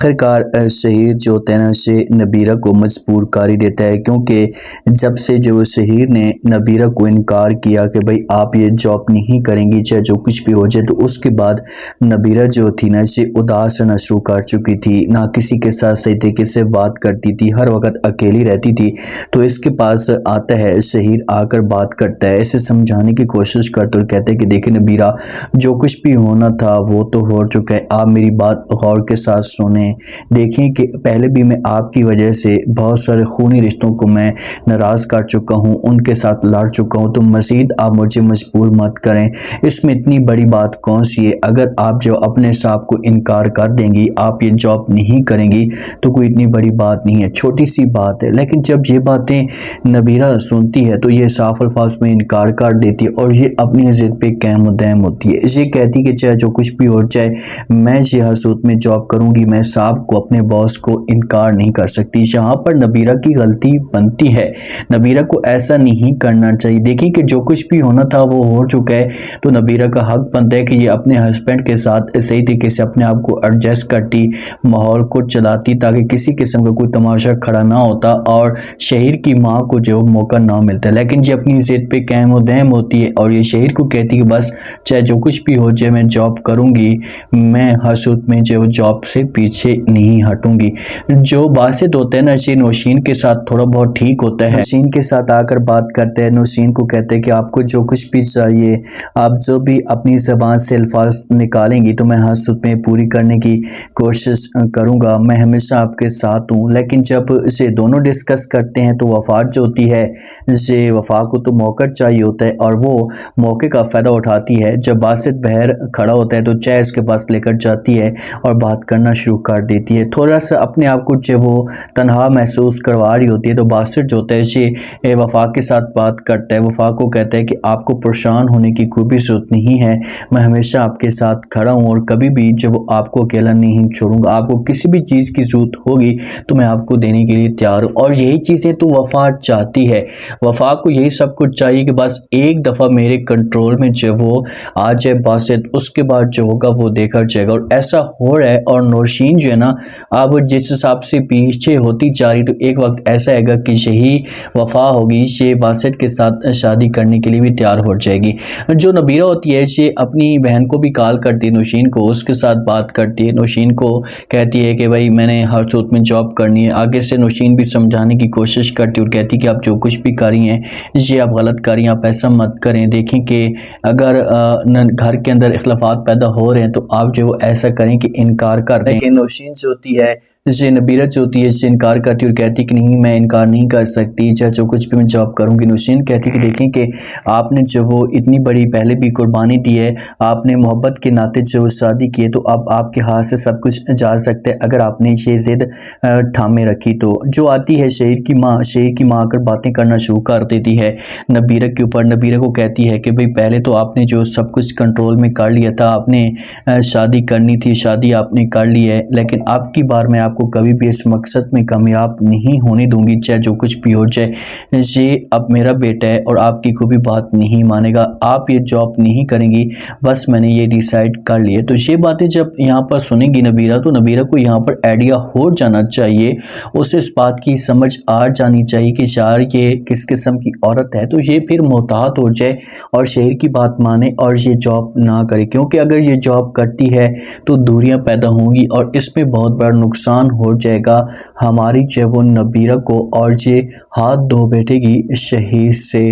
آخرکار شہیر جو ہوتا ہے نا سے نبیرہ کو مجبور کر ہی دیتا ہے، کیونکہ جب سے جو شہیر نے نبیرہ کو انکار کیا کہ بھئی آپ یہ جاب نہیں کریں گی چاہے جو کچھ بھی ہو جائے، تو اس کے بعد نبیرہ جو تھی نا اسے اداس رہنا شروع کر چکی تھی، نہ کسی کے ساتھ صحیح طریقے سے بات کرتی تھی، ہر وقت اکیلی رہتی تھی۔ تو اس کے پاس آتا ہے شہیر، آ کر بات کرتا ہے، اسے سمجھانے کی کوشش کرتا اور کہتے ہیں کہ دیکھیں نبیرہ، جو کچھ بھی ہونا تھا وہ تو ہو چکا ہے، آپ میری بات غور کے ساتھ سنیں، دیکھیں کہ پہلے بھی میں آپ کی وجہ سے بہت سارے خونی رشتوں کو میں ناراض کر چکا ہوں، ان کے ساتھ لڑ چکا ہوں، تو مزید آپ مجھے مجبور مت کریں، اس میں اتنی بڑی بات کون سی ہے؟ اگر آپ جو اپنے صاحب کو انکار کر دیں گی، آپ یہ جاب نہیں کریں گی تو کوئی اتنی بڑی بات نہیں ہے، چھوٹی سی بات ہے۔ لیکن جب یہ باتیں نبیرہ سنتی ہے تو یہ صاف الفاظ میں انکار کر دیتی ہے اور یہ اپنی ضد پہ قائم و دائم ہوتی ہے۔ یہ کہتی کہ چاہے جو کچھ بھی ہو جائے میں یہ حسود میں جاب کروں گی، میں صاحب کو اپنے باس کو انکار نہیں کر سکتی۔ یہاں پر نبیرہ کی غلطی بنتی ہے، نبیرہ کو ایسا نہیں کرنا چاہیے۔ دیکھیں کہ جو کچھ بھی ہونا تھا وہ ہو چکا ہے، تو نبیرہ کا حق بنتا ہے کہ یہ اپنے ہسبینڈ کے ساتھ صحیح طریقے سے اپنے آپ کو ایڈجسٹ کرتی، ماحول کو چلاتی، تاکہ کسی قسم کا کوئی تماشا کھڑا نہ ہوتا اور شہیر کی ماں کو جو موقع نہ ملتا۔ لیکن یہ اپنی ضد پہ قائم و دائم ہوتی ہے اور یہ شہیر کو کہتی کہ بس چاہے جو کچھ بھی ہو جائے میں جاب کروں گی، میں حسود میں جو جاب سے پیچھے نہیں ہٹوں گی۔ جو باسط ہوتا ہے نا اسے نوشین کے ساتھ تھوڑا بہت ٹھیک ہوتا ہے، نوشین کے ساتھ آ کر بات کرتے ہیں، نوشین کو کہتے ہیں کہ آپ کو جو کچھ بھی چاہیے، آپ جو بھی اپنی زبان سے الفاظ نکالیں گی تو میں حسود میں پوری کرنے کی کوشش کروں گا، میں ہمیشہ آپ کے ساتھ ہوں۔ لیکن جب اسے دونوں ڈسکس کرتے ہیں تو وفات جو ہوتی ہے، اسے وفا کو تو موقع چاہیے ہوتا ہے اور وہ موقع کا فائدہ اٹھاتی ہے۔ جب باسط باہر کھڑا ہوتا ہے تو چائے اس کے پاس لے کر جاتی ہے اور بات کرنا شروع کر دیتی ہے، تھوڑا سا اپنے آپ کو جو وہ تنہا محسوس کروا رہی ہوتی ہے۔ تو باسط جو ہوتا ہے اسے وفا کے ساتھ بات کرتا ہے، وفا کو کہتا ہے کہ آپ کو پریشان ہونے کی کوئی بھی ضرورت نہیں ہے، میں ہمیشہ آپ کے ساتھ کھڑا ہوں اور کبھی بھی جو آپ کو اکیلا نہیں چھوڑوں گا، آپ کو کسی بھی چیز کی ضرورت ہوگی تو میں آپ کو دینے کے لیے تیار ہوں۔ اور یہی چیزیں تو وفا چاہتی ہے، وفا کو یہی سب کچھ چاہیے کہ بس ایک دفعہ میرے کنٹرول میں جو وہ آ جائے باسط، اس کے بعد جو ہوگا وہ دیکھا جائے گا، اور ایسا ہو رہا ہے۔ اور نورشین جو ہے نا اب جس حساب سے پیچھے ہوتی جا رہی، تو ایک وقت ایسا آئے گا کہ یہی وفا ہوگی، یہ باسط کے ساتھ شادی کرنے کے لیے بھی تیار ہو جائے گی۔ جو نبیرہ ہوتی ہے یہ اپنی بہن کو بھی کال کرتی ہے، نوشین کو، اس کے ساتھ بات کرتی ہے، نوشین کو کہتی ہے کہ بھائی میں نے ہر صورت میں جاب کرنی ہے۔ آگے سے نوشین بھی سمجھانے کی کوشش کرتی اور کہتی کہ آپ جو کچھ بھی کر رہی ہیں یہ آپ غلط کر رہی ہیں، آپ ایسا مت کریں، دیکھیں کہ اگر گھر کے اندر اختلافات پیدا ہو رہے ہیں تو آپ جو ایسا کریں کہ انکار کر دیں۔ لیکن نوشین جو ہوتی ہے، جسے نبیرہ جو ہوتی ہے، اس سے انکار کرتی اور کہتی کہ نہیں میں انکار نہیں کر سکتی، چاہے جو کچھ بھی میں جاب کروں گی۔ نوشین کہتی کہ دیکھیں کہ آپ نے جو وہ اتنی بڑی پہلے بھی قربانی دی ہے، آپ نے محبت کے ناطے جو شادی کی ہے، تو اب آپ کے ہاتھ سے سب کچھ جا سکتا ہے اگر آپ نے یہ ضد تھامے رکھی تو۔ جو آتی ہے شہیر کی ماں آ کر باتیں کرنا شروع کر دیتی ہے نبیرہ کے اوپر، نبیرہ کو کہتی ہے کہ بھئی پہلے تو آپ نے جو سب کچھ کنٹرول میں کر لیا تھا، آپ نے شادی کرنی تھی، شادی آپ نے کر لی ہے، لیکن اب کی بار میں آپ کو کبھی بھی اس مقصد میں کامیاب نہیں ہونے دوں گی، چاہے جو کچھ بھی ہو جائے۔ یہ اب میرا بیٹا ہے اور آپ کی کوئی بھی بات نہیں مانے گا، آپ یہ جاب نہیں کریں گی، بس میں نے یہ ڈیسائیڈ کر لی ہے۔ تو یہ باتیں جب یہاں پر سنیں گی نبیرہ، تو نبیرہ کو یہاں پر آئیڈیا ہو جانا چاہیے، اسے اس بات کی سمجھ آ جانی چاہیے کہ یار یہ کس قسم کی عورت ہے، تو یہ پھر محتاط ہو جائے اور شہیر کی بات مانے اور یہ جاب نہ کرے، کیونکہ اگر یہ جاب کرتی ہے تو دوریاں پیدا ہوں گی اور اس میں بہت بڑا نقصان ہو جائے گا ہماری جو وہ نبیرہ کو، اور یہ ہاتھ دھو بیٹھے گی شہیر سے۔